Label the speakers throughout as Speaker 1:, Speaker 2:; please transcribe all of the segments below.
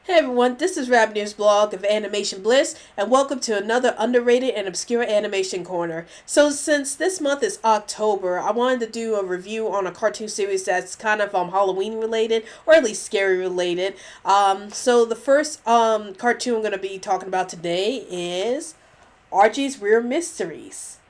Speaker 1: Hey everyone, this is Rab News Blog of Animation Bliss, and welcome to another underrated and obscure animation corner. So, since this month is October, I wanted to do a review on a cartoon series that's kind of Halloween related, or at least scary related. So the first cartoon I'm going to be talking about today is Archie's Real Mysteries.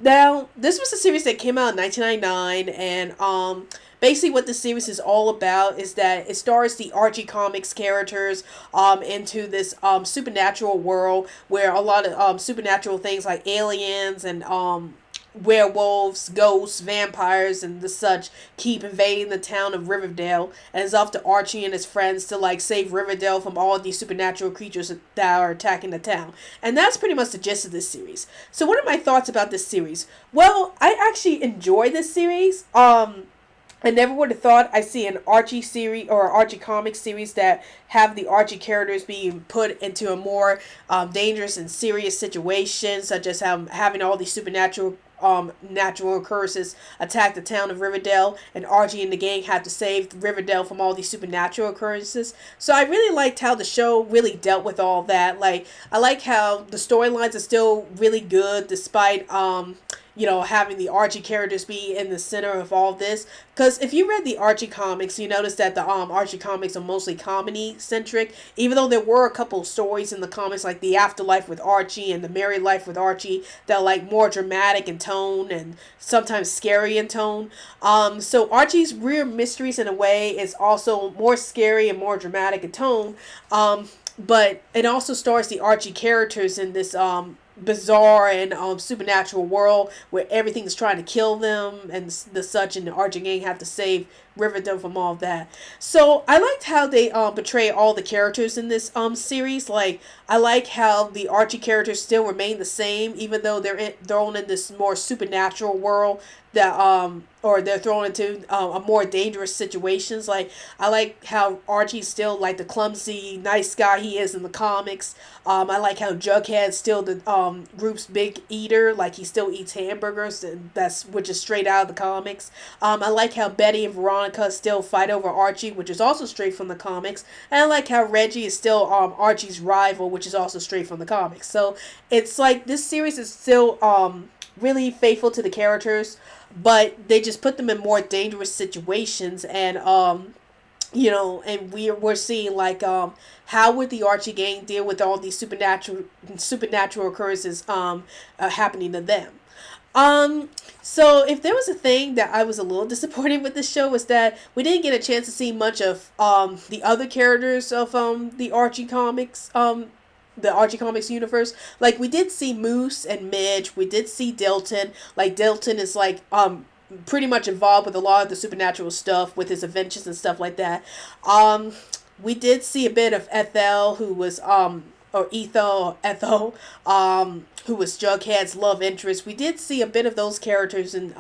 Speaker 1: Now, this was a series that came out in 1999, and basically what the series is all about is that it stars the Archie comics characters into this supernatural world where a lot of supernatural things like aliens and werewolves, ghosts, vampires, and the such keep invading the town of Riverdale, and it's up to Archie and his friends to save Riverdale from all of these supernatural creatures that are attacking the town. And that's pretty much the gist of this series. So what are my thoughts about this series? Well, I actually enjoy this series. I never would have thought I'd see an Archie series or Archie comic series that have the Archie characters being put into a more dangerous and serious situation, such as having all these supernatural natural occurrences attack the town of Riverdale, and Archie and the gang have to save Riverdale from all these supernatural occurrences. So I really liked how the show really dealt with all that. I like how the storylines are still really good despite having the Archie characters be in the center of all this. Because if you read the Archie comics, you notice that the Archie comics are mostly comedy centric. Even though there were a couple of stories in the comics, like the Afterlife with Archie and the Married Life with Archie, that are more dramatic in tone and sometimes scary in tone. So Archie's Real Mysteries, in a way, is also more scary and more dramatic in tone. But it also stars the Archie characters in this bizarre and supernatural world where everything is trying to kill them and the such, and the Archie gang have to save Riverdale from all of that. So I liked how they portray all the characters in this series. I like how the Archie characters still remain the same, even though they're thrown in this more supernatural world that or they're thrown into a more dangerous situations. I like how Archie's still the clumsy nice guy he is in the comics. I like how Jughead's still the group's big eater. He still eats hamburgers, and which is straight out of the comics. I like how Betty and Veronica still fight over Archie, which is also straight from the comics. And I like how Reggie is still Archie's rival, which is also straight from the comics. So it's this series is still really faithful to the characters, but they just put them in more dangerous situations. And and we're seeing how would the Archie gang deal with all these supernatural occurrences happening to them. So if there was a thing that I was a little disappointed with this show, was that we didn't get a chance to see much of the other characters of the Archie Comics universe. We did see Moose and Midge. We did see Dilton. Dilton is pretty much involved with a lot of the supernatural stuff with his adventures and stuff like that. We did see a bit of Ethel, who was or Ethel, who was Jughead's love interest. We did see a bit of those characters in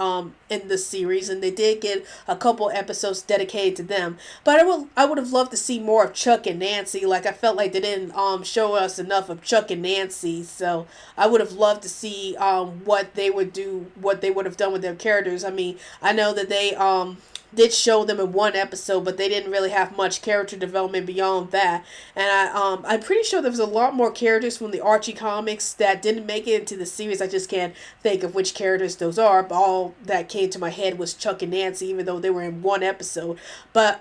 Speaker 1: the series, and they did get a couple episodes dedicated to them. But I would have loved to see more of Chuck and Nancy. I felt like they didn't show us enough of Chuck and Nancy, so I would have loved to see what they would have done with their characters. I mean, I know that they did show them in one episode, but they didn't really have much character development beyond that. And I'm pretty sure there was a lot more characters from the Archie comics that didn't make it into the series. I just can't think of which characters those are, but all that came to my head was Chuck and Nancy, even though they were in one episode. But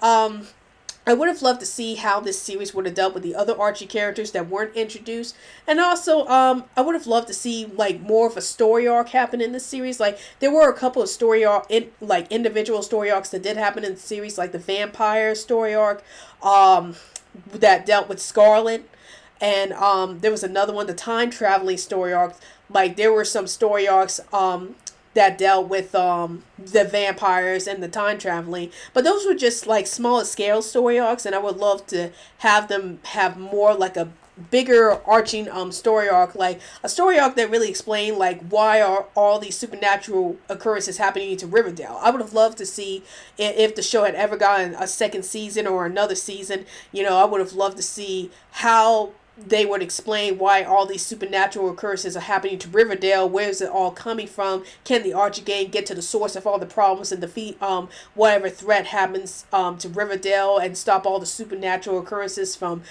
Speaker 1: I would have loved to see how this series would have dealt with the other Archie characters that weren't introduced. And also, I would have loved to see more of a story arc happen in this series. There were a couple of individual story arcs that did happen in the series, like the vampire story arc that dealt with Scarlet. And there was another one, the time traveling story arc. There were some story arcs that dealt with the vampires and the time traveling, but those were just smaller scale story arcs, and I would love to have them have more a bigger arching story arc, a story arc that really explained why are all these supernatural occurrences happening to Riverdale. I would have loved to see, if the show had ever gotten a second season or another season, I would have loved to see how they would explain why all these supernatural occurrences are happening to Riverdale. Where is it all coming from? Can the Archie gang get to the source of all the problems and defeat whatever threat happens to Riverdale and stop all the supernatural occurrences from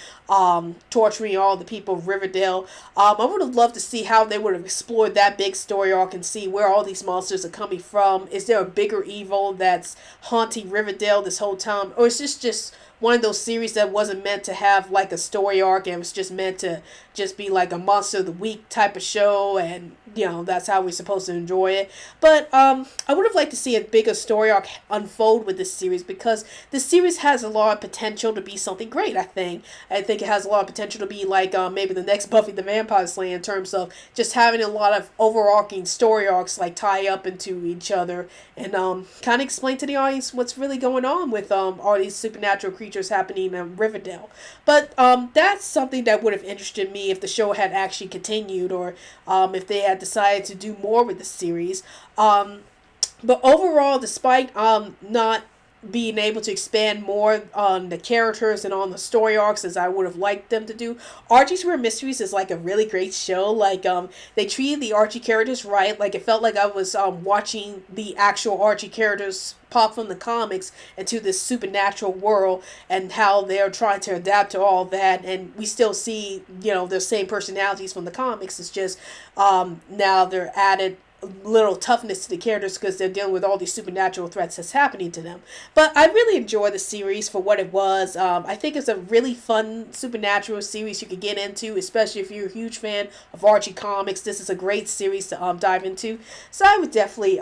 Speaker 1: torturing all the people of Riverdale? I would have loved to see how they would have explored that big story arc and see where all these monsters are coming from. Is there a bigger evil that's haunting Riverdale this whole time, or is this just one of those series that wasn't meant to have like a story arc and was just meant to just be like a monster of the week type of show, and that's how we're supposed to enjoy it. But I would have liked to see a bigger story arc unfold with this series, because this series has a lot of potential to be something great. I think it has a lot of potential to be like maybe the next Buffy the Vampire Slayer, in terms of just having a lot of overarching story arcs like tie up into each other and kind of explain to the audience what's really going on with all these supernatural creatures happening in Riverdale. But that's something that would have interested me if the show had actually continued, or if they had decided to do more with the series. But overall, despite not being able to expand more on the characters and on the story arcs as I would have liked them to do, Archie's Weird Mysteries is like a really great show. Like they treated the Archie characters right. Like it felt like I was watching the actual Archie characters pop from the comics into this supernatural world, and how they're trying to adapt to all that. And we still see the same personalities from the comics. It's just now they're added little toughness to the characters because they're dealing with all these supernatural threats that's happening to them. But I really enjoy the series for what it was. I think it's a really fun supernatural series you could get into, especially if you're a huge fan of Archie comics. This is a great series to dive into. So I would definitely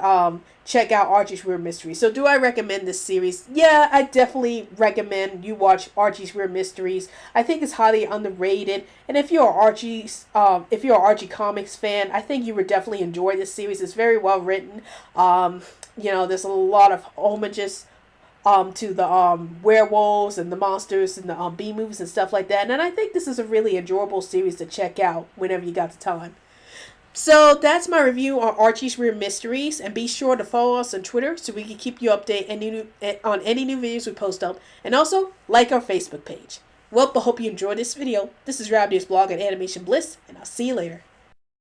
Speaker 1: check out Archie's Weird Mysteries. So do I recommend this series? Yeah, I definitely recommend you watch Archie's Weird Mysteries. I think it's highly underrated, and if you're an Archie comics fan, I think you would definitely enjoy this series. It's very well written. There's a lot of homages to the werewolves and the monsters and the B movies and stuff like that. And I think this is a really enjoyable series to check out whenever you got the time. So that's my review on Archie's Weird Mysteries, and be sure to follow us on Twitter so we can keep you updated on any new videos we post up, and also like our Facebook page. Well, I hope you enjoyed this video. This is Rabdia's blog at Animation Bliss, and I'll see you later.